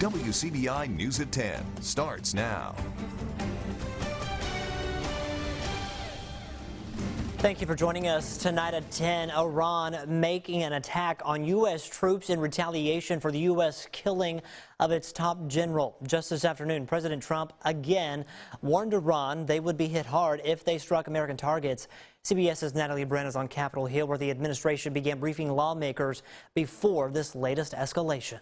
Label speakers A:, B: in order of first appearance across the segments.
A: WCBI News at 10 starts now.
B: Thank you for joining us tonight at 10. Iran making an attack on U.S. troops in retaliation for the U.S. killing of its top general. Just this afternoon, President Trump again warned Iran they would be hit hard if they struck American targets. CBS's Natalie Brent is on Capitol Hill, where the administration began briefing lawmakers before this latest escalation.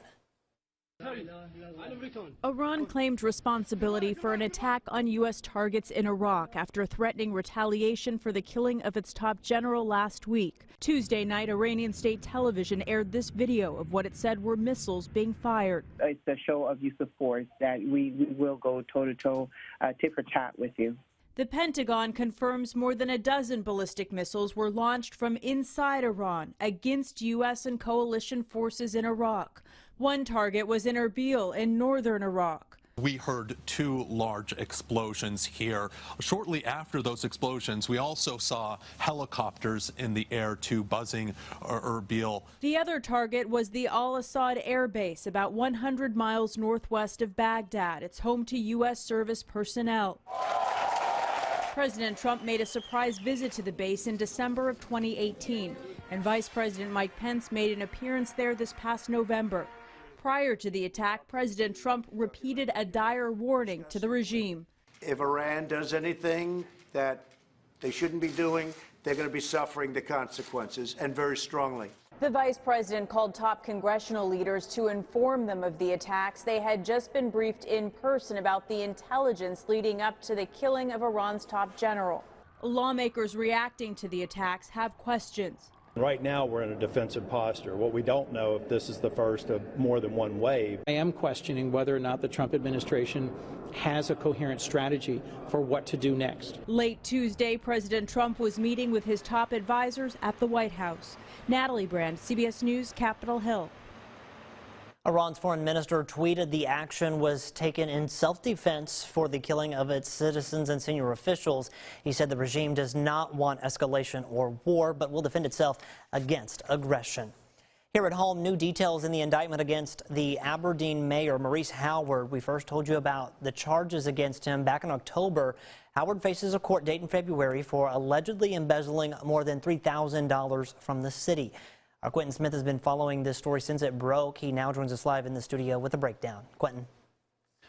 C: Iran claimed responsibility for an attack on U.S. targets in Iraq after threatening retaliation for the killing of its top general last week. Tuesday night, Iranian state television aired this video of what it said were missiles being fired.
D: It's a show of use of force that we will go toe-to-toe, tit for tat with you.
C: The Pentagon confirms more than a dozen ballistic missiles were launched from inside Iran against U.S. and coalition forces in Iraq. One target was in Erbil in northern Iraq.
E: We heard two large explosions here. Shortly after those explosions, we also saw helicopters in the air, too, buzzing Erbil.
C: The other target was the Al-Assad Air Base, about 100 miles northwest of Baghdad. It's home to U.S. service personnel. President Trump made a surprise visit to the base in December of 2018, and Vice President Mike Pence made an appearance there this past November. Prior to the attack, President Trump repeated a dire warning to the regime.
F: If Iran does anything that they shouldn't be doing, they're going to be suffering the consequences, and very strongly.
G: The vice president called top congressional leaders to inform them of the attacks. They had just been briefed in person about the intelligence leading up to the killing of Iran's top general.
C: Lawmakers reacting to the attacks have questions.
H: Right now, we're in a defensive posture. What we don't know if this is the first of more than one wave.
I: I am questioning whether or not the Trump administration has a coherent strategy for what to do next.
C: Late Tuesday, President Trump was meeting with his top advisors at the White House. Natalie Brand, CBS News, Capitol Hill.
B: Iran's foreign minister tweeted the action was taken in self-defense for the killing of its citizens and senior officials. He said the regime does not want escalation or war, but will defend itself against aggression. Here at home, new details in the indictment against the Aberdeen mayor, Maurice Howard. We first told you about the charges against him back in October. Howard faces a court date in February for allegedly embezzling more than $3,000 from the city. Our Quentin Smith has been following this story since it broke. He now joins us live in the studio with a breakdown. Quentin.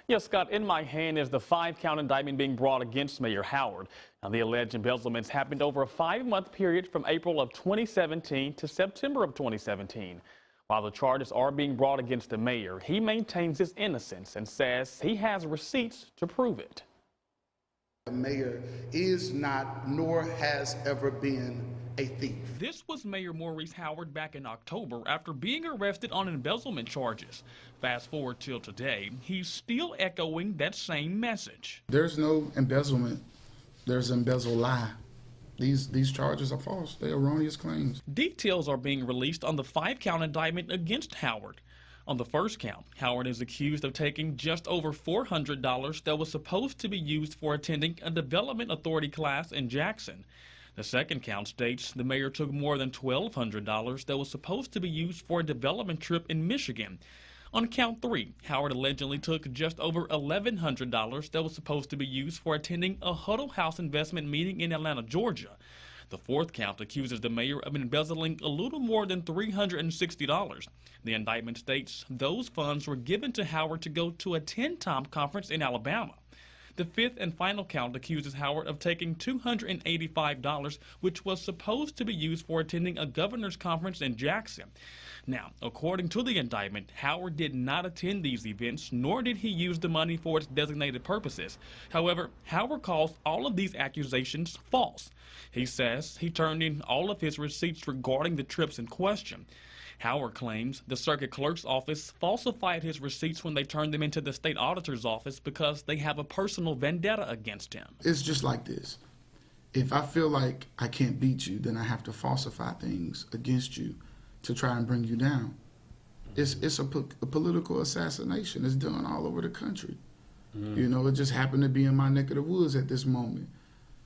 J: Yes, Scott, in my hand is the 5-count indictment being brought against Mayor Howard. Now, the alleged embezzlements happened over a 5-month period from April of 2017 to September of 2017. While the charges are being brought against the mayor, he maintains his innocence and says he has receipts to prove it.
K: The mayor is not, nor has ever been, a thief.
J: This was Mayor Maurice Howard back in October after being arrested on embezzlement charges. Fast forward till today, he's still echoing that same message.
K: There's no embezzlement. There's embezzle lie. These charges are false. They're erroneous claims.
J: Details are being released on the 5-count indictment against Howard. On the first count, Howard is accused of taking just over $400 that was supposed to be used for attending a Development Authority class in Jackson. The second count states the mayor took more than $1,200 that was supposed to be used for a development trip in Michigan. On count 3, Howard allegedly took just over $1,100 that was supposed to be used for attending a Huddle House investment meeting in Atlanta, Georgia. The fourth count accuses the mayor of embezzling a little more than $360. The indictment states those funds were given to Howard to go to a 10-time conference in Alabama. The fifth and final count accuses Howard of taking $285, which was supposed to be used for attending a governor's conference in Jackson. Now, according to the indictment, Howard did not attend these events, nor did he use the money for its designated purposes. However, Howard calls all of these accusations false. He says he turned in all of his receipts regarding the trips in question. Howard claims the circuit clerk's office falsified his receipts when they turned them into the state auditor's office because they have a personal vendetta against him.
K: It's just like this. If I feel like I can't beat you, then I have to falsify things against you to try and bring you down. It's a political assassination. It's done all over the country. You know, it just happened to be in my neck of the woods at this moment.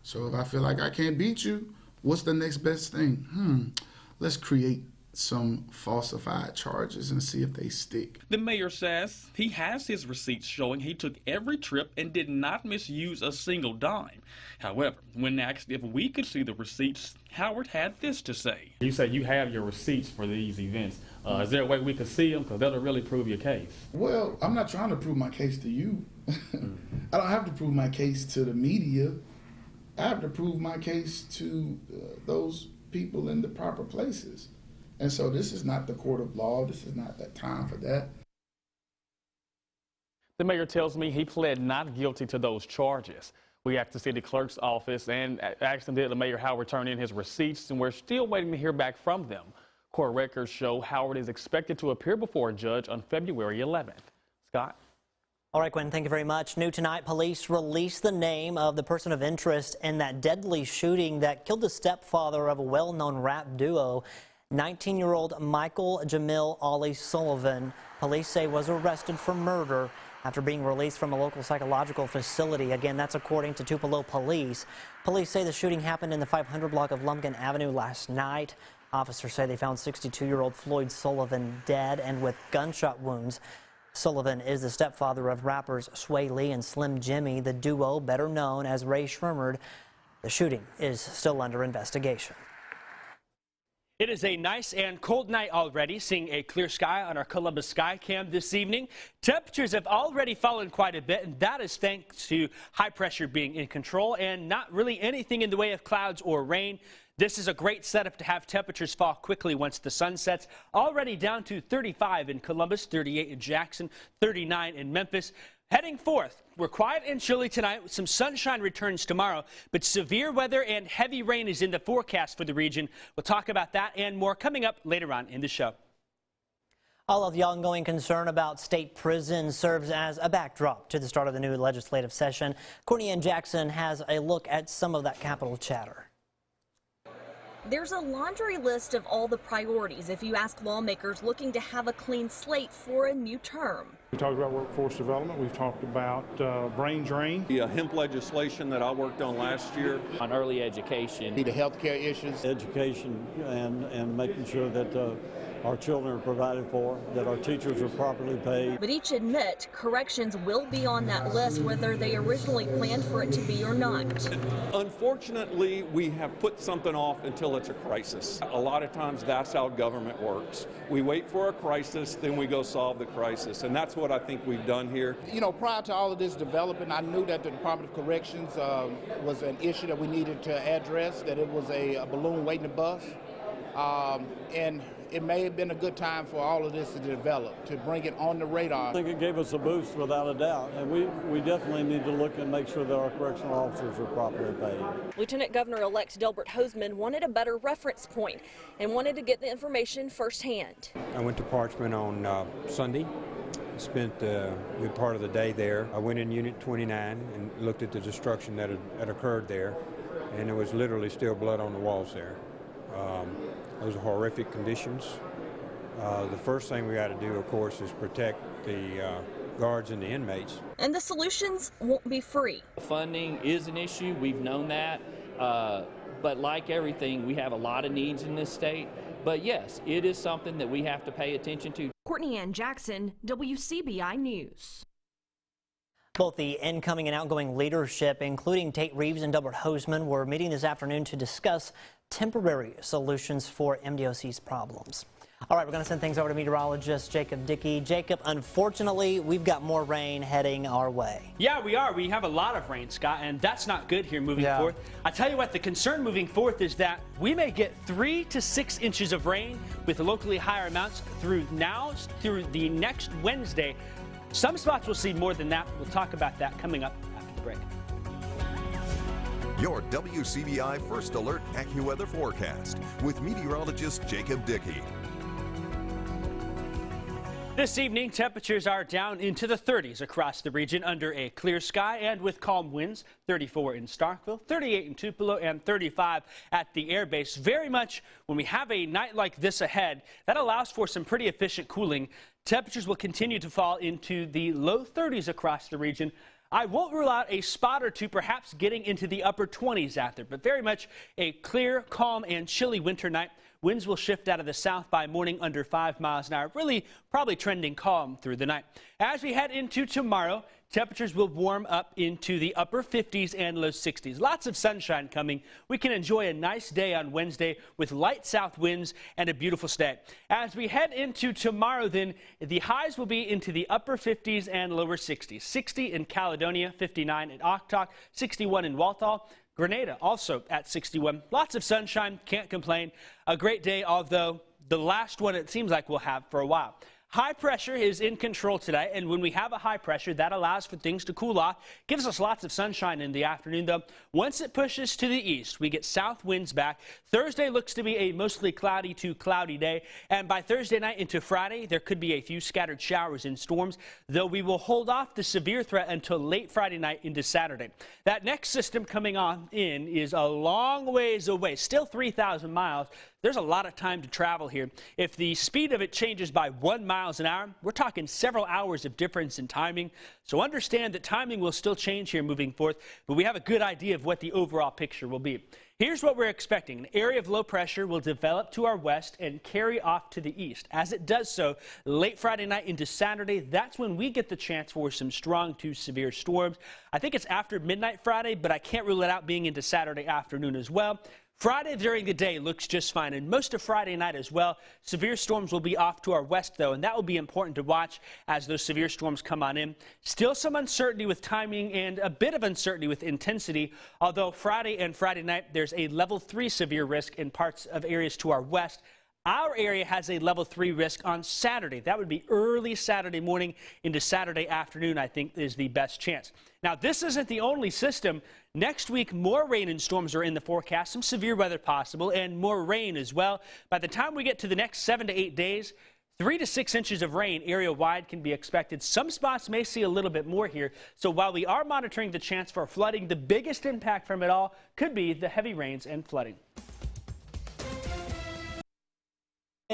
K: So if I feel like I can't beat you, what's the next best thing? Let's create some falsified charges and see if they stick.
J: The mayor says he has his receipts showing he took every trip and did not misuse a single dime. However, when asked if we could see the receipts, Howard had this to say.
L: You say you have your receipts for these events. Is there a way we could see them? Because that'll really prove your case.
K: Well, I'm not trying to prove my case to you. I don't have to prove my case to the media. I have to prove my case to those people in the proper places. And so this is not the court of law. This is not that time for that.
L: The mayor tells me he pled not guilty to those charges. We asked the city clerk's office and asked him, did the mayor Howard turn in his receipts, and we're still waiting to hear back from them. Court records show Howard is expected to appear before a judge on February 11th. Scott?
B: All right, Quinn, thank you very much. New tonight, police released the name of the person of interest in that deadly shooting that killed the stepfather of a well-known rap duo. 19-year-old Michael Jamil Ali Sullivan, police say, was arrested for murder after being released from a local psychological facility. Again, that's according to Tupelo police. Police say the shooting happened in the 500 block of Lumpkin Avenue last night. Officers say they found 62-year-old Floyd Sullivan dead and with gunshot wounds. Sullivan is the stepfather of rappers Sway Lee and Slim Jimmy, the duo better known as Ray Shremmerd. The shooting is still under investigation.
M: It is a nice and cold night already, seeing a clear sky on our Columbus sky cam this evening. Temperatures have already fallen quite a bit, and that is thanks to high pressure being in control and not really anything in the way of clouds or rain. This is a great setup to have temperatures fall quickly once the sun sets. Already down to 35 in Columbus, 38 in Jackson, 39 in Memphis. Heading forth, we're quiet and chilly tonight with some sunshine returns tomorrow, but severe weather and heavy rain is in the forecast for the region. We'll talk about that and more coming up later on in the show.
B: All of the ongoing concern about state prisons serves as a backdrop to the start of the new legislative session. Courtney Ann Jackson has a look at some of that Capitol chatter.
N: There's a laundry list of all the priorities if you ask lawmakers looking to have a clean slate for a new term.
O: We talked about workforce development. We've talked about brain drain.
P: The hemp legislation that I worked on last year.
Q: On early education.
R: The health care issues.
S: Education and making sure that our children are provided for, that our teachers are properly paid.
N: But each admit corrections will be on that list whether they originally planned for it to be or not.
P: Unfortunately, we have put something off until it's a crisis. A lot of times that's how government works. We wait for a crisis, then we go solve the crisis, and that's what I think we've done here.
R: You know, prior to all of this development, I knew that the Department of Corrections was an issue that we needed to address, that it was a balloon waiting to bust. And it may have been a good time for all of this to develop, to bring it on the radar.
S: I think it gave us a boost without a doubt, and we definitely need to look and make sure that our correctional officers are properly paid.
N: Lieutenant Governor-elect Delbert Hoseman wanted a better reference point and wanted to get the information firsthand.
T: I went to Parchment on Sunday, spent a good part of the day there. I went in Unit 29 and looked at the destruction that had occurred there, and there was literally still blood on the walls there. Those are horrific conditions. The first thing we got to do, of course, is protect the guards and the inmates.
N: And the solutions won't be free.
Q: Funding is an issue. We've known that. But like everything, we have a lot of needs in this state. But yes, it is something that we have to pay attention to.
N: Courtney Ann Jackson, WCBI News.
B: Both the incoming and outgoing leadership, including Tate Reeves and Delbert Hoseman, were meeting this afternoon to discuss temporary solutions for MDOC's problems. All right, we're going to send things over to meteorologist Jacob Dickey. Jacob, unfortunately, we've got more rain heading our way.
M: Yeah, we are. We have a lot of rain, Scott, and that's not good here moving forth. I tell you what, the concern moving forth is that we may get 3 to 6 inches of rain with locally higher amounts through the next Wednesday. Some spots will see more than that. We'll talk about that coming up after the break.
A: Your WCBI First Alert AccuWeather forecast with meteorologist Jacob Dickey.
M: This evening, temperatures are down into the 30s across the region under a clear sky and with calm winds. 34 in Starkville, 38 in Tupelo, and 35 at the air base. Very much when we have a night like this ahead, that allows for some pretty efficient cooling. Temperatures will continue to fall into the low 30s across the region. I won't rule out a spot or two perhaps getting into the upper 20s out there, but very much a clear, calm, and chilly winter night. Winds will shift out of the south by morning under 5 miles an hour, really probably trending calm through the night. As we head into tomorrow, temperatures will warm up into the upper 50s and low 60s. Lots of sunshine coming. We can enjoy a nice day on Wednesday with light south winds and a beautiful day. As we head into tomorrow, then, the highs will be into the upper 50s and lower 60s. 60 in Caledonia, 59 in Octok, 61 in Walthall. Grenada also at 61. Lots of sunshine, can't complain. A great day, although the last one it seems like we'll have for a while. High pressure is in control today, and when we have a high pressure, that allows for things to cool off. Gives us lots of sunshine in the afternoon, though. Once it pushes to the east, we get south winds back. Thursday looks to be a mostly cloudy to cloudy day, and by Thursday night into Friday, there could be a few scattered showers and storms, though we will hold off the severe threat until late Friday night into Saturday. That next system coming on in is a long ways away, still 3,000 miles. There's a lot of time to travel here. If the speed of it changes by 1 mile an hour, we're talking several hours of difference in timing. So understand that timing will still change here moving forth, but we have a good idea of what the overall picture will be. Here's what we're expecting. An area of low pressure will develop to our west and carry off to the east. As it does so, late Friday night into Saturday, that's when we get the chance for some strong to severe storms. I think it's after midnight Friday, but I can't rule it out being into Saturday afternoon as well. Friday during the day looks just fine, and most of Friday night as well. Severe storms will be off to our west, though, and that will be important to watch as those severe storms come on in. Still some uncertainty with timing and a bit of uncertainty with intensity, although Friday and Friday night there's a level 3 severe risk in parts of areas to our west. Our area has a level 3 risk on Saturday. That would be early Saturday morning into Saturday afternoon, I think, is the best chance. Now, this isn't the only system. Next week, more rain and storms are in the forecast, some severe weather possible, and more rain as well. By the time we get to the next 7 to 8 days, 3 to 6 inches of rain area-wide can be expected. Some spots may see a little bit more here. So while we are monitoring the chance for flooding, the biggest impact from it all could be the heavy rains and flooding.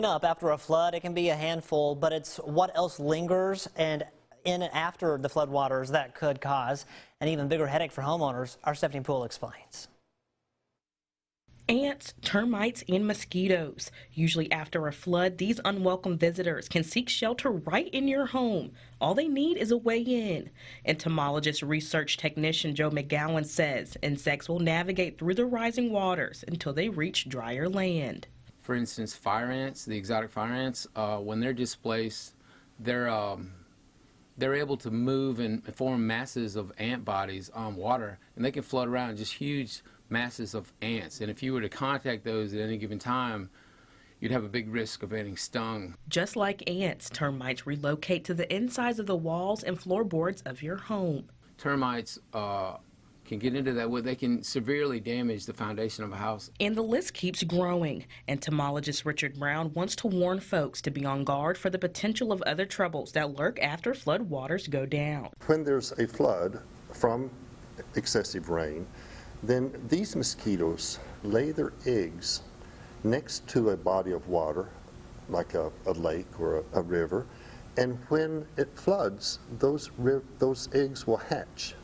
B: Up after a flood, it can be a handful, but it's what else lingers and in and after the floodwaters that could cause an even bigger headache for homeowners. Our Stephanie Poole explains.
U: Ants, termites, and mosquitoes. Usually after a flood, these unwelcome visitors can seek shelter right in your home. All they need is a way in. Entomologist research technician Joe McGowan says insects will navigate through the rising waters until they reach drier land.
V: For instance, fire ants, the exotic fire ants, when they're displaced, they're able to move and form masses of ant bodies on water, and they can float around just huge masses of ants. And if you were to contact those at any given time, you'd have a big risk of getting stung.
U: Just like ants, termites relocate to the insides of the walls and floorboards of your home.
V: Termites can get into that where they can severely damage the foundation of a house.
U: And the list keeps growing. Entomologist Richard Brown wants to warn folks to be on guard for the potential of other troubles that lurk after flood waters go down.
W: When there's a flood from excessive rain, then these mosquitoes lay their eggs next to a body of water, like a lake or a river, and when it floods, those eggs will hatch.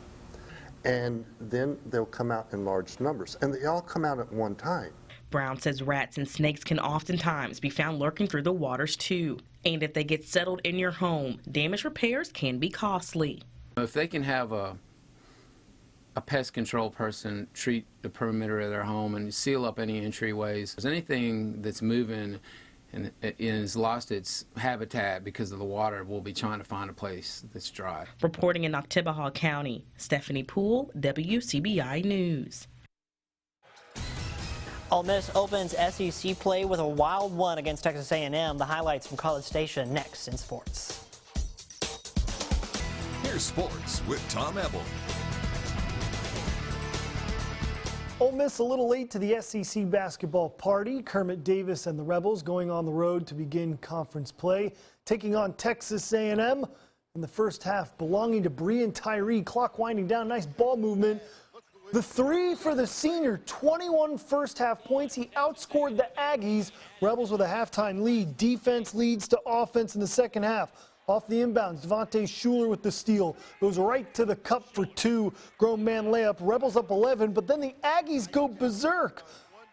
W: And then they'll come out in large numbers, and they all come out at one time.
U: Brown says rats and snakes can oftentimes be found lurking through the waters too. And if they get settled in your home, damage repairs can be costly.
V: If they can have a pest control person treat the perimeter of their home and seal up any entryways, anything that's moving and has lost its habitat because of the water, we'll be trying to find a place that's dry.
U: Reporting in Oktibbeha County, Stephanie Poole, WCBI News.
B: Ole Miss opens SEC play with a wild one against Texas A&M. The highlights from College Station next in sports.
A: Here's sports with Tom Ebel.
X: Ole Miss a little late to the SEC basketball party. Kermit Davis and the Rebels going on the road to begin conference play, taking on Texas A&M in the first half, belonging to Bree and Tyree. Clock winding down, nice ball movement. The three for the senior, 21 first half points. He outscored the Aggies. Rebels with a halftime lead. Defense leads to offense in the second half. Off the inbounds, Devontae Schuler with the steal. Goes right to the cup for two. Grown man layup. Rebels up 11, but then the Aggies go berserk.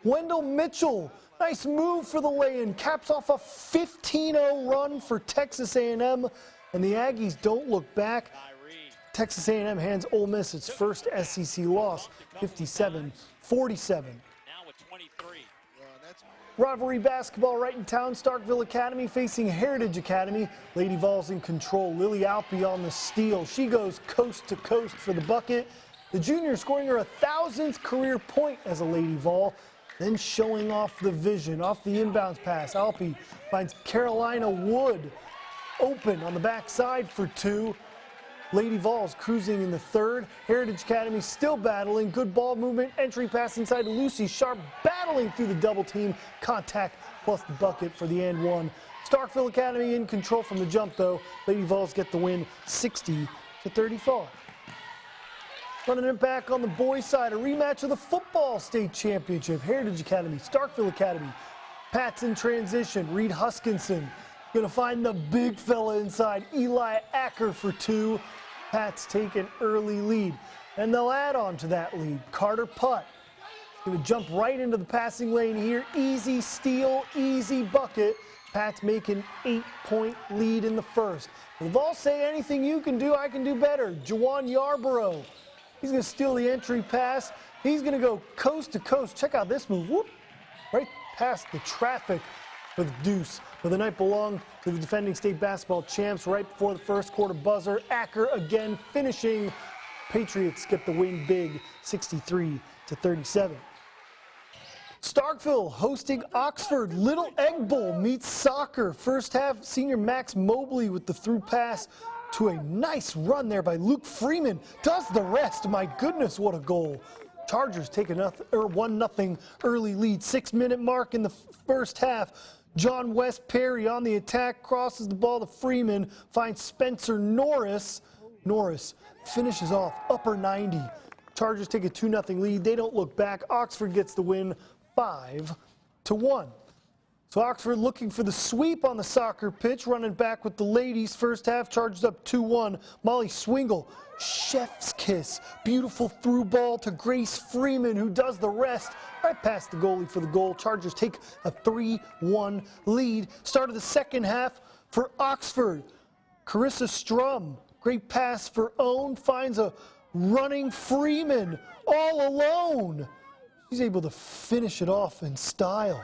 X: Wendell Mitchell, nice move for the lay-in, caps off a 15-0 run for Texas A&M, and the Aggies don't look back. Texas A&M hands Ole Miss its first SEC loss, 57-47. Rivalry basketball right in town. Starkville Academy facing Heritage Academy. Lady Vols in control. Lily Alpe on the steal. She goes coast to coast for the bucket. The junior scoring her 1,000th career point as a Lady Vol. Then showing off the vision off the inbounds pass. Alpe finds Carolina Wood open on the backside for two. Lady Vols cruising in the third. Heritage Academy still battling. Good ball movement. Entry pass inside to Lucy Sharp, battling through the double team. Contact plus the bucket for the and one. Starkville Academy in control from the jump, though. Lady Vols get the win 60-34. Running it back on the boys' side, a rematch of the football state championship. Heritage Academy, Starkville Academy. Pats in transition. Reed Huskinson going to find the big fella inside. Eli Acker for two. Pats take an early lead, and they'll add on to that lead. Carter Putt going to jump right into the passing lane here. Easy steal, easy bucket. Pats make an 8-point lead in the first. The Vols say anything you can do, I can do better. Jawan Yarborough, he's going to steal the entry pass. He's going to go coast to coast. Check out this move. Whoop, right past the traffic with Deuce. But the night belonged to the defending state basketball champs right before the first quarter buzzer. Acker again finishing. Patriots get the win big, 63-37. Starkville hosting Oxford. Little Egg Bowl meets soccer. First half, senior Max Mobley with the through pass to a nice run there by Luke Freeman. Does the rest. My goodness, what a goal. Chargers take a 1-0 early lead. 6-minute mark in the first half. John West Perry on the attack, crosses the ball to Freeman, finds Spencer Norris. Norris finishes off upper 90. Chargers take a 2-0 lead. They don't look back. Oxford gets the win 5-1. So Oxford looking for the sweep on the soccer pitch, running back with the ladies. First half, Chargers up 2-1. Molly Swingle, chef's kiss. Beautiful through ball to Grace Freeman, who does the rest. Right past the goalie for the goal. Chargers take a 3-1 lead. Start of the second half for Oxford. Carissa Strum, great pass for Owen, finds a running Freeman all alone. She's able to finish it off in style.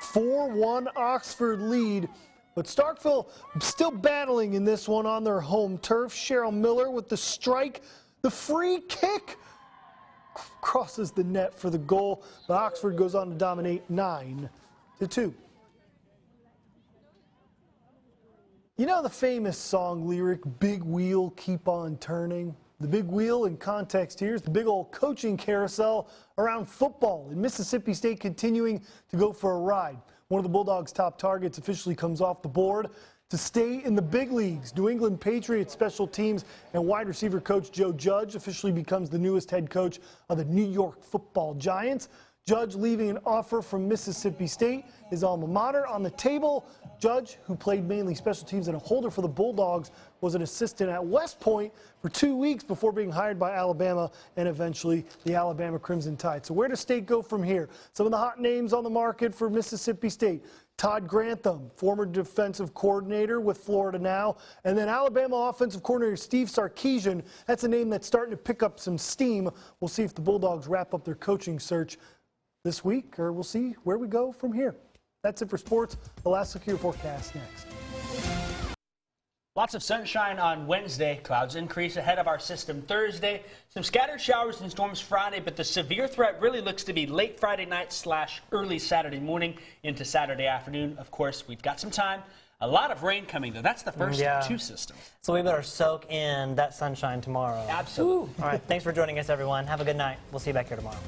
X: 4-1 Oxford lead, but Starkville still battling in this one on their home turf. Cheryl Miller with the strike. The free kick crosses the net for the goal, but Oxford goes on to dominate 9-2. You know the famous song lyric, big wheel, keep on turning? The big wheel in context here is the big old coaching carousel around football, and Mississippi State continuing to go for a ride. One of the Bulldogs' top targets officially comes off the board to stay in the big leagues. New England Patriots special teams and wide receiver coach Joe Judge officially becomes the newest head coach of the New York Football Giants. Judge leaving an offer from Mississippi State, his alma mater, on the table. Judge, who played mainly special teams and a holder for the Bulldogs, was an assistant at West Point for 2 weeks before being hired by Alabama and eventually the Alabama Crimson Tide. So where does State go from here? Some of the hot names on the market for Mississippi State. Todd Grantham, former defensive coordinator with Florida now, and then Alabama offensive coordinator Steve Sarkisian. That's a name that's starting to pick up some steam. We'll see if the Bulldogs wrap up their coaching search this week, or we'll see where we go from here. That's it for sports. The last look at your forecast next.
M: Lots of sunshine on Wednesday. Clouds increase ahead of our system Thursday. Some scattered showers and storms Friday, but the severe threat really looks to be late Friday night / early Saturday morning into Saturday afternoon. Of course, we've got some time. A lot of rain coming, though. That's the first of two systems.
B: So we better soak in that sunshine tomorrow.
M: Absolutely.
B: All right, thanks for joining us, everyone. Have a good night. We'll see you back here tomorrow.